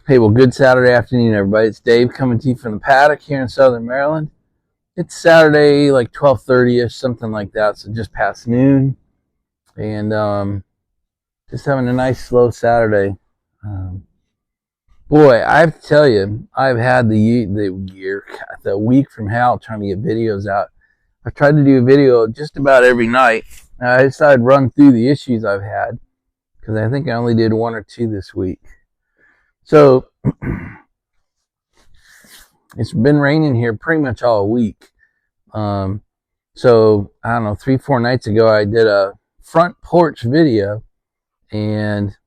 Hey, well, good Saturday afternoon, everybody. It's Dave coming to you from the paddock here in Southern Maryland. It's Saturday, like 12:30ish, something like that, so just past noon, and just having a nice slow Saturday. Um, Boy, I have to tell you, I've had the week from hell trying to get videos out. I've tried to do a video just about every night. I decided to run through the issues I've had because I think I only did one or two this week. So it's been raining here pretty much all week. So I don't know, 3-4 nights ago, I did a front porch video, and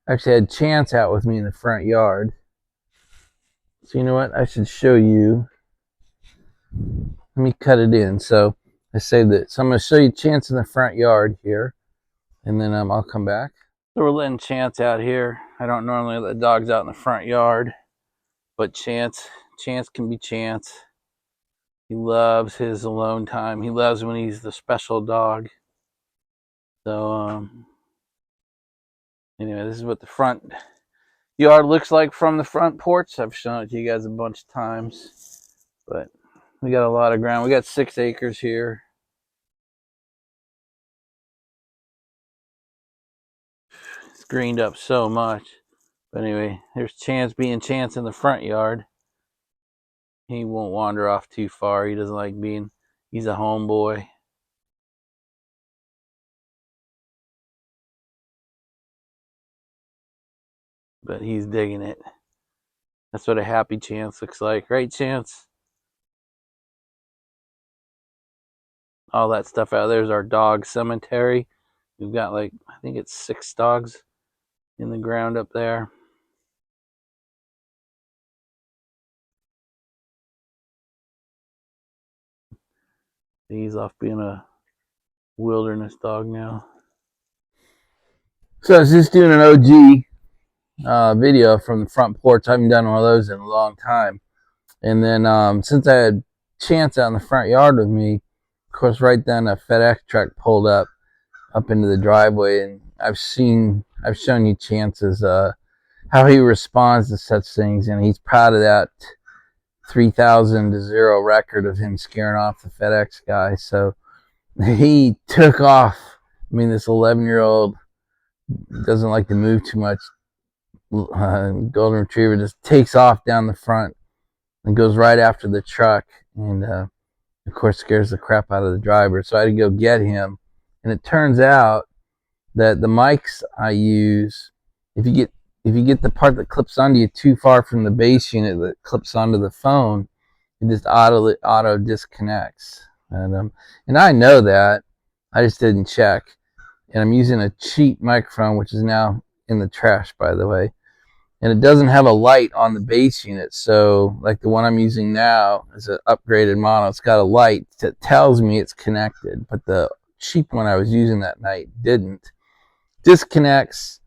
actually had Chance out with me in the front yard. So you know what? I should show you. Let me cut it in. So I saved it. So I'm going to show you Chance in the front yard here, and then I'll come back. So we're letting Chance out here. I don't normally let dogs out in the front yard, but Chance can be Chance. He loves his alone time. He loves when he's the special dog. So anyway, this is what the front yard looks like from the front porch. I've shown it to you guys a bunch of times, but we got a lot of ground. We got 6 acres here. It's greened up so much. But anyway, there's Chance being Chance in the front yard. He won't wander off too far. He doesn't like being, he's a homeboy. But he's digging it. That's what a happy Chance looks like, right, Chance? All that stuff out there is our dog cemetery. We've got like, I think it's 6 dogs in the ground up there. He's off being a wilderness dog now. So I was just doing an OG video from the front porch. I haven't done one of those in a long time. And then since I had Chance out in the front yard with me, of course, right then a FedEx truck pulled up into the driveway, and I've shown you Chance's how he responds to such things, and he's proud of that 3,000-0 record of him scaring off the FedEx guy. So he took off. I mean, this 11-year-old doesn't like to move too much. Golden Retriever just takes off down the front and goes right after the truck, and of course scares the crap out of the driver. So I had to go get him, and it turns out that the mics I use, if you get the part that clips onto you too far from the base unit that clips onto the phone, it just auto disconnects. And I know that. I just didn't check. And I'm using a cheap microphone, which is now in the trash, by the way. And it doesn't have a light on the base unit. So like the one I'm using now is an upgraded model. It's got a light that tells me it's connected, but the cheap one I was using that night didn't. Disconnects,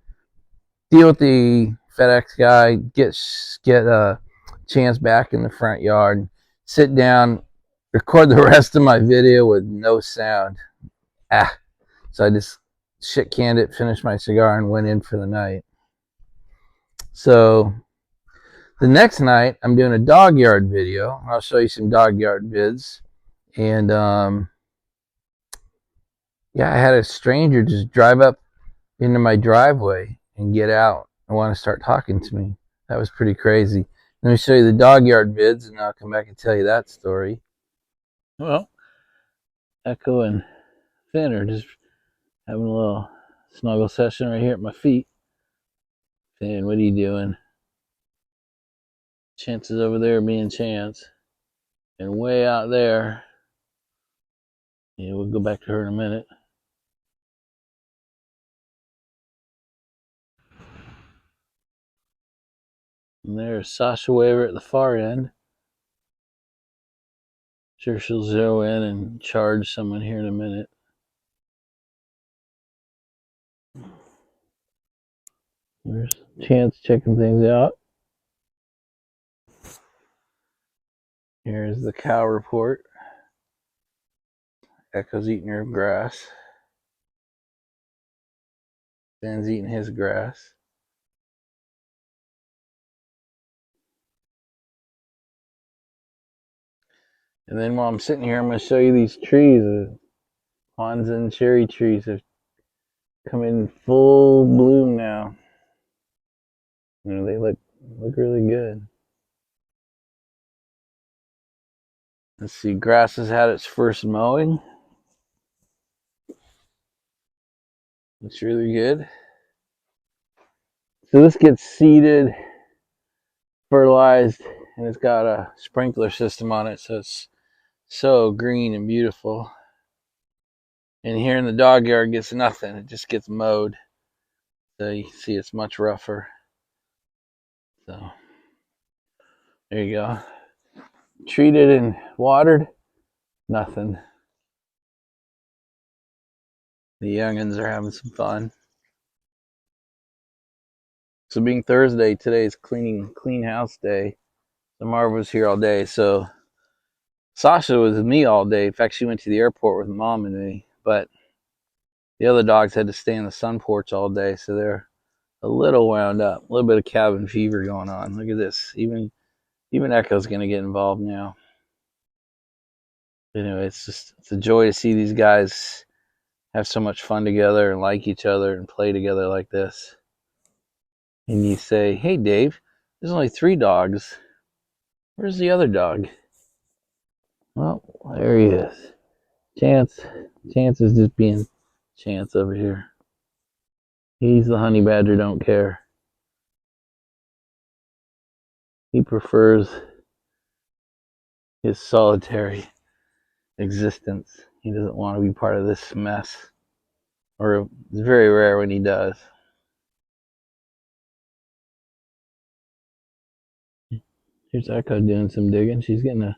deal with the FedEx guy, get a Chance back in the front yard, sit down, record the rest of my video with no sound. So I just shit canned it, finished my cigar, and went in for the night. So the next night I'm doing a dog yard video. I'll show you some dog yard vids. And yeah, I had a stranger just drive up into my driveway and get out and want to start talking to me. That was pretty crazy. Let me show you the dog yard vids, and I'll come back and tell you that story. Well, Echo and Finn are just having a little snuggle session right here at my feet. Finn, what are you doing? Chance is over there being Chance. And way out there, yeah, we'll go back to her in a minute. And there's Sasha Waver at the far end. Sure, she'll zero in and charge someone here in a minute. There's Chance checking things out. Here's the cow report. Echo's eating her grass. Ben's eating his grass. And then while I'm sitting here, I'm going to show you these trees. The Kwanzaa and cherry trees have come in full bloom now. You know, they look really good. Let's see, grass has had its first mowing. Looks really good. So this gets seeded, fertilized, and it's got a sprinkler system on it, so it's so green and beautiful. And here in the dog yard gets nothing. It just gets mowed. So you see it's much rougher. So there you go. Treated and watered, nothing. The youngins are having some fun. So being Thursday, today is clean house day. So Marva was here all day. So Sasha was with me all day. In fact, she went to the airport with Mom and me. But the other dogs had to stay in the sun porch all day, so they're a little wound up. A little bit of cabin fever going on. Look at this. Even Echo's gonna get involved now. Anyway, it's a joy to see these guys have so much fun together and like each other and play together like this. And you say, "Hey, Dave, there's only 3 dogs. Where's the other dog?" Well, there he is. Chance is just being Chance over here. He's the honey badger, don't care. He prefers his solitary existence. He doesn't want to be part of this mess. Or it's very rare when he does. Here's Echo doing some digging. She's getting a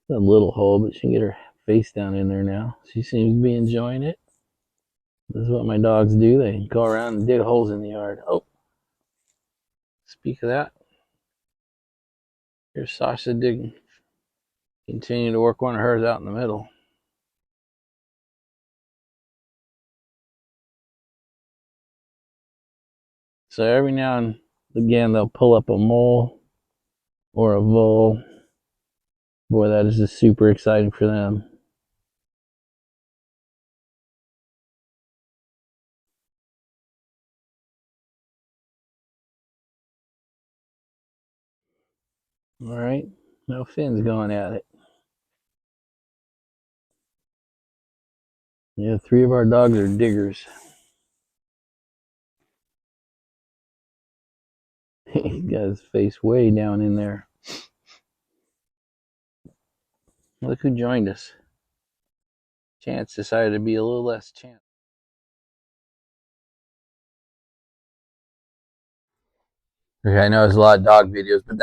little hole, but she can get her face down in there now. She seems to be enjoying it. This is what my dogs do. They go around and dig holes in the yard. Oh, speak of that. Here's Sasha digging. Continue to work one of hers out in the middle. So every now and again, they'll pull up a mole or a vole. Boy, that is just super exciting for them. All right, now Finn's going at it. Yeah, 3 of our dogs are diggers. He's got his face way down in there. Look who joined us. Chance decided to be a little less Chance. Okay, I know there's a lot of dog videos, but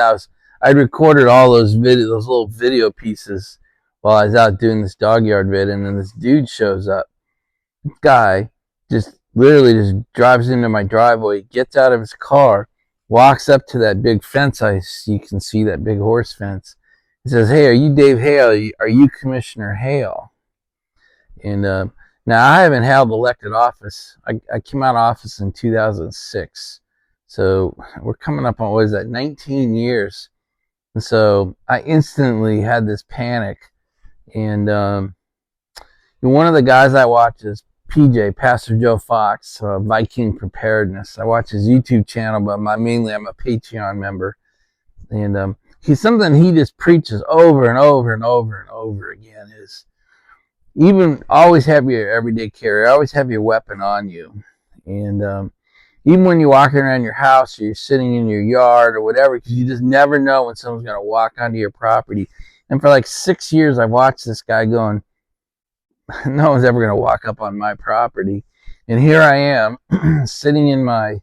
I recorded all those little video pieces while I was out doing this dog yard vid, and then this dude shows up. This guy just literally just drives into my driveway, gets out of his car, walks up to that big fence. You can see that big horse fence. He says, "Hey, are you Dave Hale? Are you Commissioner Hale?" And now I haven't held elected office. I came out of office in 2006. So we're coming up on, what is that, 19 years. And so I instantly had this panic. And one of the guys I watch is PJ, Pastor Joe Fox, Viking Preparedness. I watch his YouTube channel, but mainly I'm a Patreon member. And he's something he just preaches over and over and over and over again is even always have your everyday carry, always have your weapon on you. And even when you're walking around your house or you're sitting in your yard or whatever, because you just never know when someone's going to walk onto your property. And for like 6 years, I've watched this guy going, no one's ever going to walk up on my property. And here I am sitting in my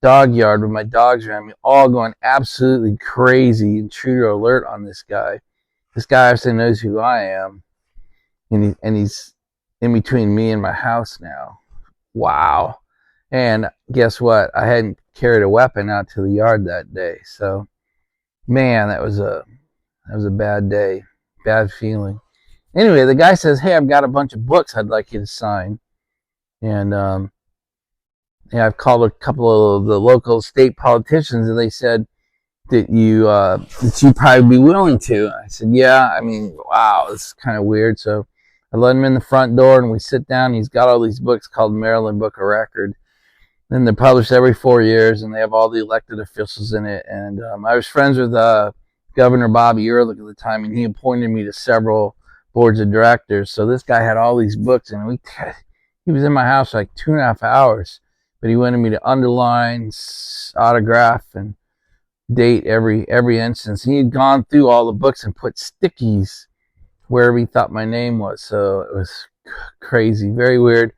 dog yard with my dogs around me, all going absolutely crazy, intruder alert on this guy. This guy obviously knows who I am. And he's in between me and my house now. Wow. And guess what? I hadn't carried a weapon out to the yard that day. So, man, that was a bad day. Bad feeling. Anyway, the guy says, "Hey, I've got a bunch of books I'd like you to sign." And yeah, I've called a couple of the local state politicians, and they said, that you probably be willing to. I said, yeah. I mean, wow, this is kind of weird. So I let him in the front door, and we sit down. He's got all these books called Maryland Book of Record. Then they're published every 4 years, and they have all the elected officials in it. And I was friends with Governor Bobby Ehrlich at the time, and he appointed me to several boards of directors. So this guy had all these books, and he was in my house for like 2.5 hours. But he wanted me to underline, autograph, and date every instance. And he had gone through all the books and put stickies wherever he thought my name was. So it was crazy, very weird.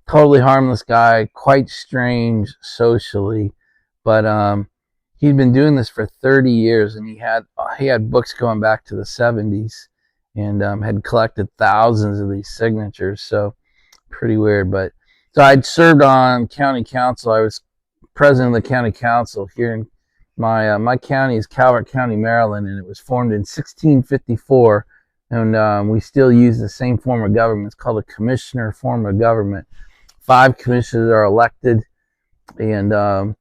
Totally harmless guy, quite strange socially, but he'd been doing this for 30 years, and he had books going back to the 70s, and had collected thousands of these signatures. So pretty weird. But so I'd served on county council. I was president of the county council here in my county is Calvert County, Maryland, and it was formed in 1654. And we still use the same form of government. It's called a commissioner form of government. 5 commissioners are elected, and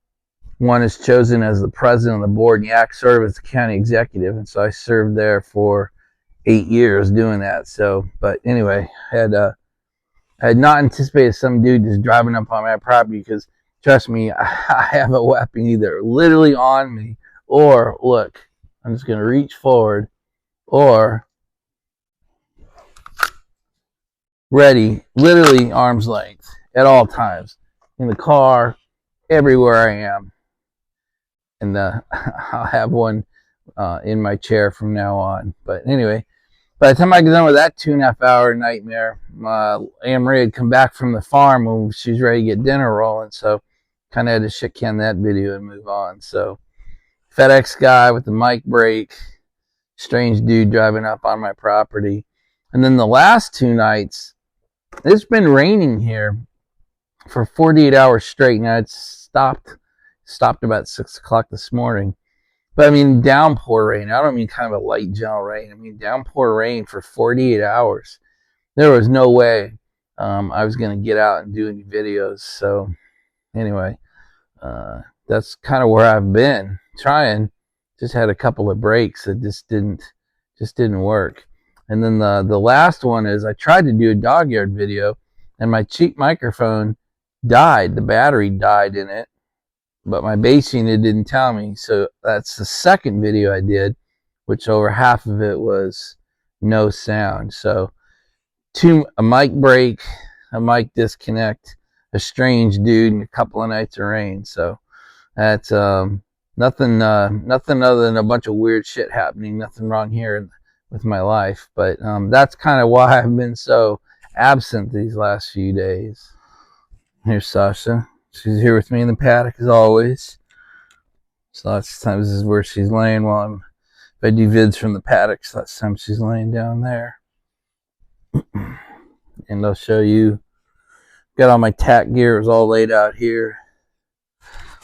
one is chosen as the president of the board, and you act sort of as the county executive. And so I served there for 8 years doing that. So, but anyway, I had not anticipated some dude just driving up on my property, because trust me, I have a weapon either literally on me, or look, I'm just going to reach forward, or ready, literally arm's length at all times, in the car, everywhere I am. And I'll have one in my chair from now on. But anyway, by the time I get done with that 2.5 hour nightmare, Aunt Marie had come back from the farm when she was ready to get dinner rolling. So kind of had to shit can that video and move on. So FedEx guy with the mic break, strange dude driving up on my property. And then the last 2 nights, it's been raining here for 48 hours straight. Now it's stopped about 6 o'clock this morning. But I mean, downpour rain. I don't mean kind of a light gentle rain. I mean downpour rain for 48 hours. There was no way I was going to get out and do any videos. So anyway, that's kind of where I've been trying. Just had a couple of breaks that just didn't work. And then the last one is I tried to do a dog yard video, and my cheap microphone died. The battery died in it, but my bass unit didn't tell me. So that's the second video I did, which over half of it was no sound. So a mic break, a mic disconnect, a strange dude, and a couple of nights of rain. So that's nothing other than a bunch of weird shit happening. Nothing wrong here with my life. But that's kind of why I've been so absent these last few days. Here's Sasha. She's here with me in the paddock as always. So lots of times this is where she's laying while if I do vids from the paddock, so lots of times she's laying down there. And I'll show you, got all my tack gear. It was all laid out here.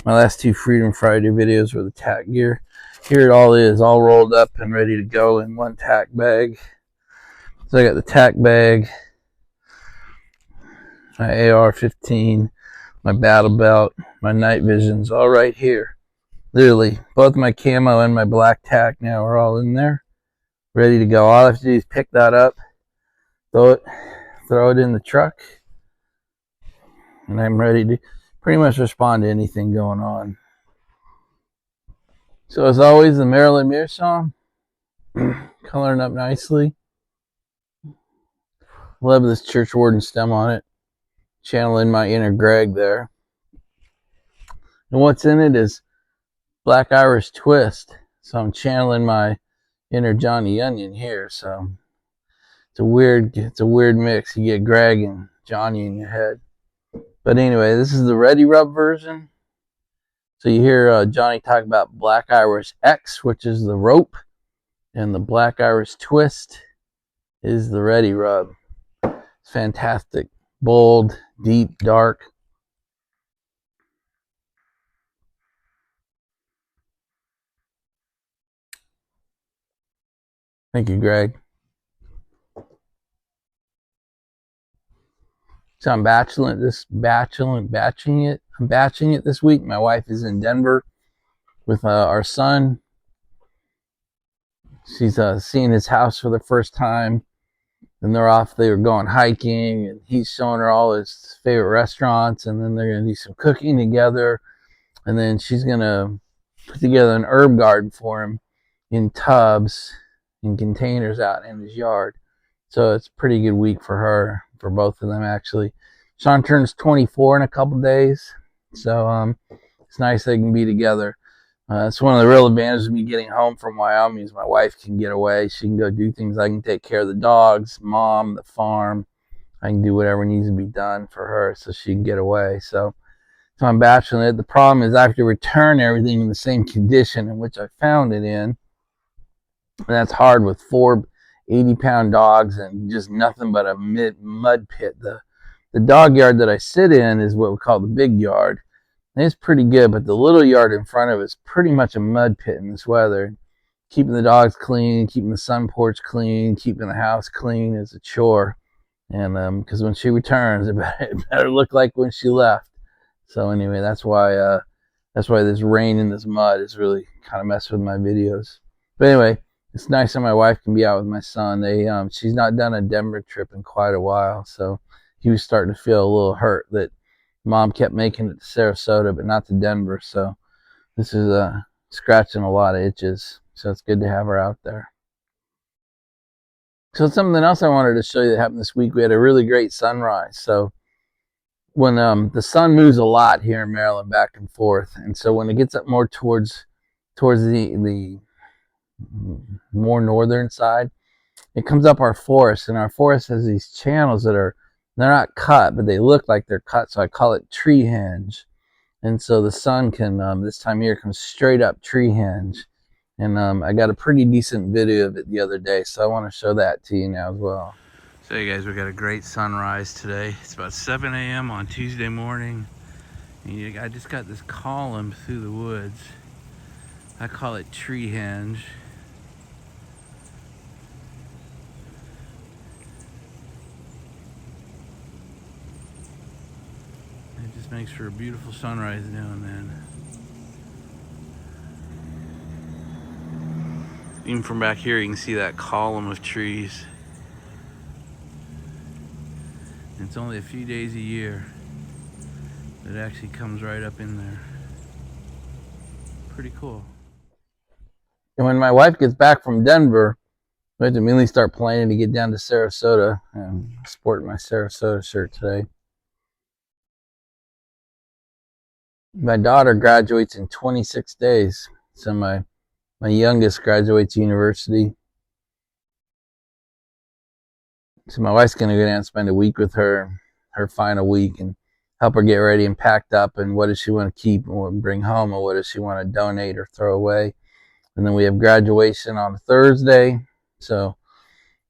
My last 2 Freedom Friday videos were the tack gear. Here it all is, all rolled up and ready to go in one tack bag. So I got the tack bag, my AR-15, my battle belt, my night visions, all right here. Literally, both my camo and my black tack now are all in there, ready to go. All I have to do is pick that up, throw it in the truck, and I'm ready to pretty much respond to anything going on. So as always, the Maryland Meerschaum, coloring up nicely. Love this church warden stem on it, channeling my inner Greg there. And what's in it is Black Irish Twist, so I'm channeling my inner Johnny Onion here. So it's a weird mix. You get Greg and Johnny in your head. But anyway, this is the Ready Rub version. So you hear Johnny talk about Black Irish X, which is the rope, and the Black Irish Twist is the Ready Rub. It's fantastic. Bold, deep, dark. Thank you, Greg. So I'm batching it this week. My wife is in Denver with our son. she's seeing his house for the first time. And they were going hiking, and he's showing her all his favorite restaurants, and then they're going to do some cooking together. And then she's going to put together an herb garden for him in tubs and containers out in his yard. So it's a pretty good week for her, for both of them, actually. Sean turns 24 in a couple days, so it's nice they can be together. It's one of the real advantages of me getting home from Wyoming is my wife can get away. She can go do things. I can take care of the dogs, mom, the farm. I can do whatever needs to be done for her so she can get away. So I'm bacheloring it. The problem is I have to return everything in the same condition in which I found it in. And that's hard with 4 80-pound dogs and just nothing but a mud pit. The dog yard that I sit in is what we call the big yard. It's pretty good, but the little yard in front of it is pretty much a mud pit in this weather. Keeping the dogs clean, keeping the sun porch clean, keeping the house clean is a chore. And because when she returns, it better look like when she left. So anyway, that's why this rain and this mud is really kind of messing with my videos. But anyway, it's nice that my wife can be out with my son. She's not done a Denver trip in quite a while, so he was starting to feel a little hurt that Mom kept making it to Sarasota, but not to Denver. So this is scratching a lot of itches. So it's good to have her out there. So something else I wanted to show you that happened this week. We had a really great sunrise. So when the sun moves a lot here in Maryland, back and forth, and so when it gets up more towards the more northern side, it comes up our forest, and our forest has these channels they're not cut, but they look like they're cut, so I call it tree hinge. And so the sun can this time of year come straight up tree hinge, and I got a pretty decent video of it the other day, so I want to show that to you now as well. So you guys, we got a great sunrise today. It's about 7 a.m. on Tuesday morning, and I just got this column through the woods. I call it tree hinge. It just makes for a beautiful sunrise now and then. Even from back here, you can see that column of trees. It's only a few days a year that it actually comes right up in there. Pretty cool. And when my wife gets back from Denver, we have to immediately start planning to get down to Sarasota. I'm sporting my Sarasota shirt today. My daughter graduates in 26 days. So my youngest graduates university. So my wife's going to go down and spend a week with her final week, and help her get ready and packed up, and what does she want to keep and bring home, and what does she want to donate or throw away. And then we have graduation on Thursday. So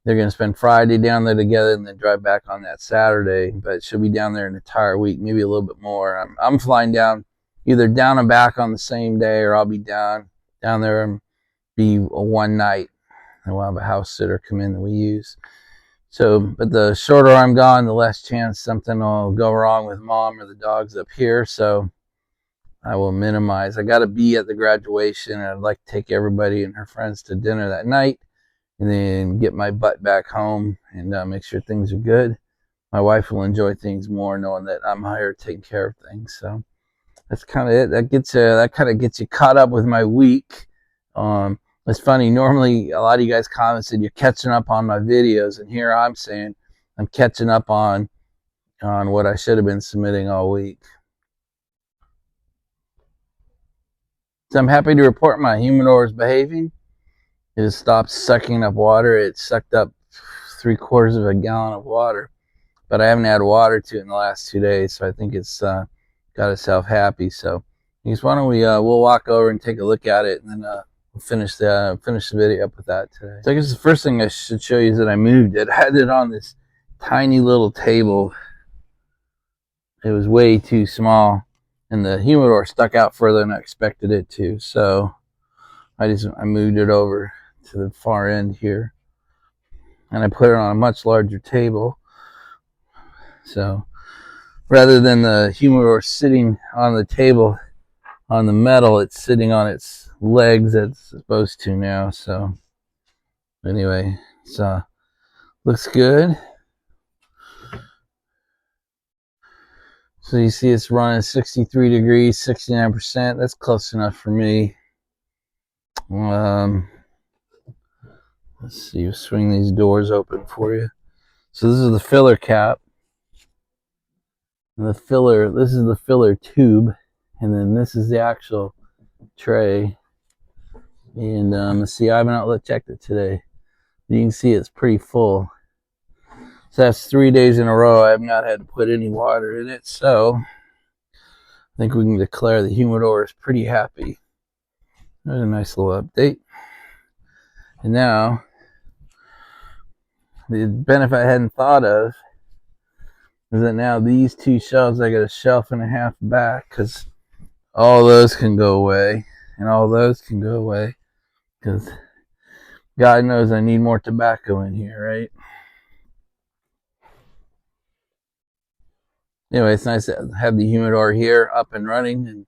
they're going to spend Friday down there together and then drive back on that Saturday. But she'll be down there an entire week, maybe a little bit more. I'm flying down, either down and back on the same day, or I'll be down there and be a one night. And we'll have a house sitter come in that we use. So, but the shorter I'm gone, the less chance something will go wrong with Mom or the dogs up here. So I will minimize. I got to be at the graduation, and I'd like to take everybody and her friends to dinner that night, and then get my butt back home and make sure things are good. My wife will enjoy things more knowing that I'm here taking care of things. So that's kind of it. That kind of gets you caught up with my week. It's funny. Normally, a lot of you guys commented you're catching up on my videos, and here I'm saying I'm catching up on what I should have been submitting all week. So I'm happy to report my humidor is behaving. It has stopped sucking up water. It sucked up 3/4 of a gallon of water, but I haven't had water to it in the last 2 days, so I think it's got itself happy. So I guess why don't we'll walk over and take a look at it, and then we'll finish the video up with that today. So I guess the first thing I should show you is that I moved it. I had it on this tiny little table. It was way too small, and the humidor stuck out further than I expected it to. So I moved it over to the far end here, and I put it on a much larger table. So rather than the humidor sitting on the table on the metal, it's sitting on its legs as it's supposed to now. So Anyway, so looks good. So you see it's running 63 degrees, 69%. That's close enough for me. Let's see, swing these doors open for you. So this is the filler cap. And the filler, this is the filler tube. And then this is the actual tray. And let's see, I haven't outlet checked it today. You can see it's pretty full. So that's 3 days in a row I have not had to put any water in it. So I think we can declare the humidor is pretty happy. There's a nice little update. And now, the benefit I hadn't thought of is that now these two shelves, I got a shelf and a half back because all those can go away and all those can go away because God knows I need more tobacco in here, right? Anyway, it's nice to have the humidor here up and running, and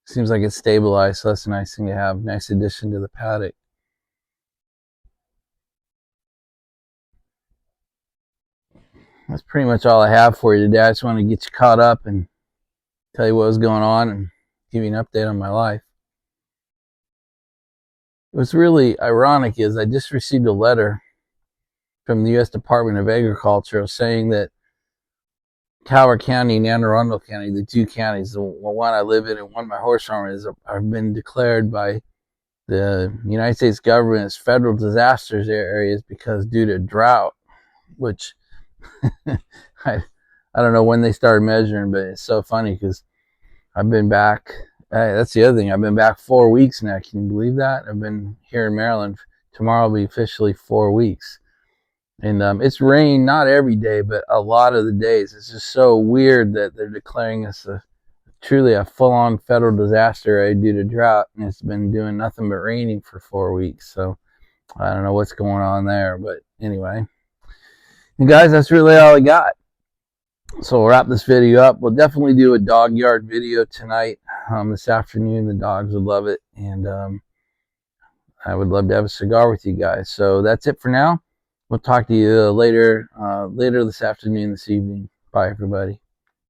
seems like it's stabilized, so that's a nice thing to have. Nice addition to the paddock. That's pretty much all I have for you today. I just want to get you caught up and tell you what was going on and give you an update on my life. What's really ironic is I just received a letter from the U.S. Department of Agriculture saying that Coward County and Anne Arundel County, the two counties, the one I live in and one my horse farm is, have been declared by the United States government as federal disasters areas because due to drought, which I don't know when they started measuring, but it's so funny because I've been back. That's the other thing. I've been back 4 weeks now. Can you believe that? I've been here in Maryland. Tomorrow will be officially 4 weeks. And it's rained not every day, but a lot of the days. It's just so weird that they're declaring us truly a full-on federal disaster area due to drought, and it's been doing nothing but raining for 4 weeks. So I don't know what's going on there, but anyway. And guys, that's really all I got. So we'll wrap this video up. We'll definitely do a dog yard video tonight, this afternoon. The dogs would love it, and I would love to have a cigar with you guys. So that's it for now. We'll talk to you later this afternoon, this evening. Bye, everybody.